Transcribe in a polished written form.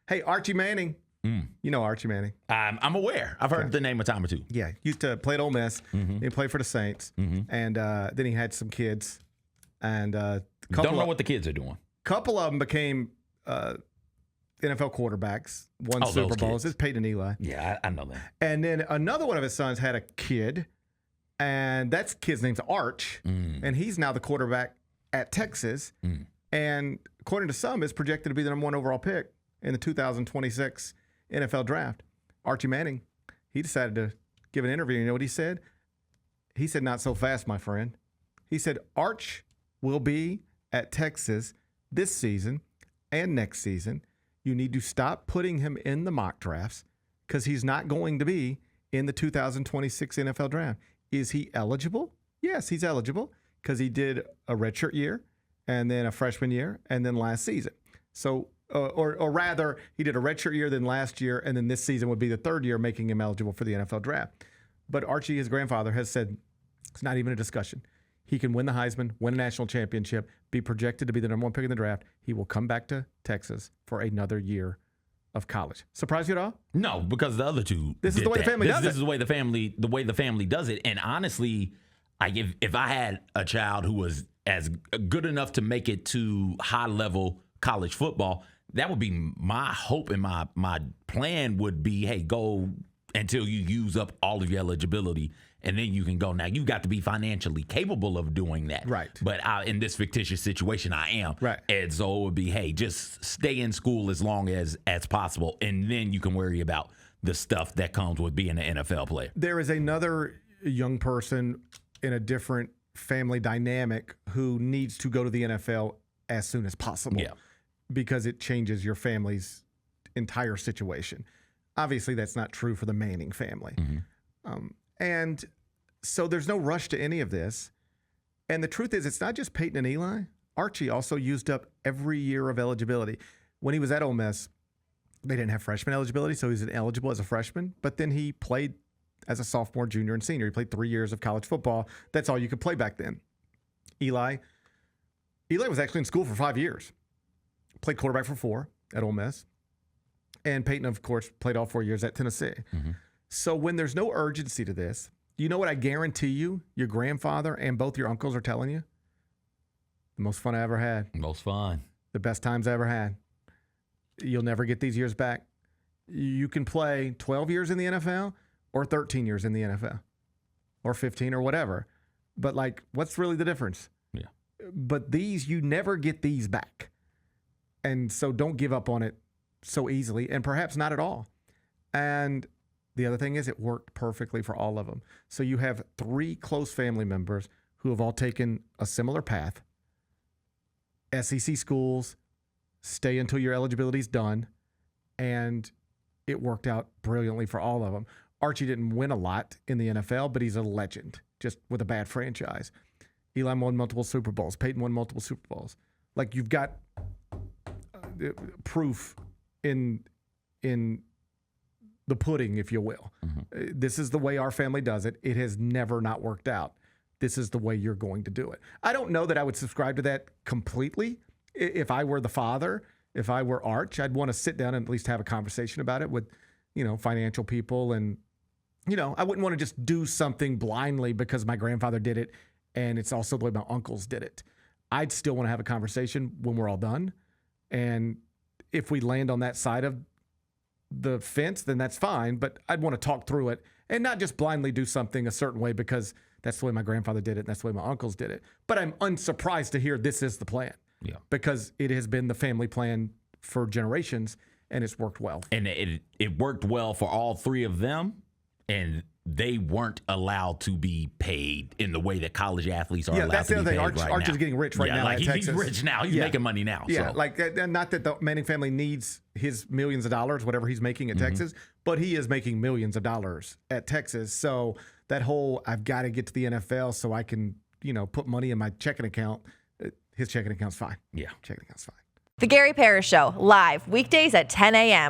Hey, Archie Manning. You know Archie Manning. I'm aware. I've heard the name a time or two. Yeah, used to play at Ole Miss. He played for the Saints, and then he had some kids. And Don't know what the kids are doing. Couple of them became NFL quarterbacks, won Super Bowls. It's Peyton and Eli. Yeah, I know that. And then another one of his sons had a kid, and that kid's name's Arch, and he's now the quarterback at Texas. And according to some, is projected to be the number 1 overall pick in the 2026 NFL draft. Archie Manning, he decided to give an interview. You know what he said? He said, "Not so fast, my friend." He said, "Arch will be at Texas this season and next season. You need to stop putting him in the mock drafts because he's not going to be in the 2026 NFL draft." Is he eligible? Yes, he's eligible because he did a redshirt year and then a freshman year and then last season. So, or rather, he did a redshirt year, then last year, and then this season would be the third year, making him eligible for the NFL draft. But Archie, his grandfather, has said it's not even a discussion. He can win the Heisman, win a national championship, be projected to be the number 1 pick in the draft. He will come back to Texas for another year of college. Surprise you at all? No, because the other two. This is the way the family does it. This is the way the family does it. And honestly, if I had a child who was as good enough to make it to high level college football, that would be my hope, and my plan would be, hey, go until you use up all of your eligibility, and then you can go. Now, you got to be financially capable of doing that. Right. But in this fictitious situation, I am. Right. And so it would be, hey, just stay in school as long as possible, and then you can worry about the stuff that comes with being an NFL player. There is another young person in a different family dynamic who needs to go to the NFL as soon as possible. Yeah. Because it changes your family's entire situation. Obviously, that's not true for the Manning family. And so there's no rush to any of this. And the truth is, it's not just Peyton and Eli. Archie also used up every year of eligibility. When he was at Ole Miss, they didn't have freshman eligibility, so he was ineligible as a freshman. But then he played as a sophomore, junior, and senior. He played 3 years of college football. That's all you could play back then. Eli was actually in school for 5 years. Played quarterback for 4 at Ole Miss. And Peyton, of course, played all 4 years at Tennessee. So when there's no urgency to this, you know what I guarantee you your grandfather and both your uncles are telling you? The most fun I ever had. Most fun. The best times I ever had. You'll never get these years back. You can play 12 years in the NFL or 13 years in the NFL or 15 or whatever. But, like, what's really the difference? Yeah. But these, you never get these back. And so don't give up on it so easily, and perhaps not at all. And the other thing is, it worked perfectly for all of them. So you have 3 close family members who have all taken a similar path. SEC schools, stay until your eligibility is done, and it worked out brilliantly for all of them. Archie didn't win a lot in the NFL, but he's a legend, just with a bad franchise. Eli won multiple Super Bowls. Peyton won multiple Super Bowls. Like, you've got proof in the pudding, if you will. This is the way our family does it. It has never not worked out. This is the way you're going to do it. I don't know that I would subscribe to that completely. If I were the father, if I were Arch, I'd want to sit down and at least have a conversation about it with, financial people. And, I wouldn't want to just do something blindly because my grandfather did it and it's also the way my uncles did it. I'd still want to have a conversation when we're all done. And if we land on that side of the fence, then that's fine. But I'd want to talk through it and not just blindly do something a certain way because that's the way my grandfather did it and that's the way my uncles did it. But I'm unsurprised to hear this is the plan. Yeah. Because it has been the family plan for generations and it's worked well. And it worked well for all 3 of them, and they weren't allowed to be paid in the way that college athletes are allowed to be paid. Yeah, that's the other thing. Arch is getting rich now at Texas. He's rich now. He's making money now. Yeah, so. Not that the Manning family needs his millions of dollars, whatever he's making at Texas, but he is making millions of dollars at Texas. So that whole, I've got to get to the NFL so I can, put money in my checking account, his checking account's fine. Yeah. Checking account's fine. The Gary Parrish Show, live weekdays at 10 a.m.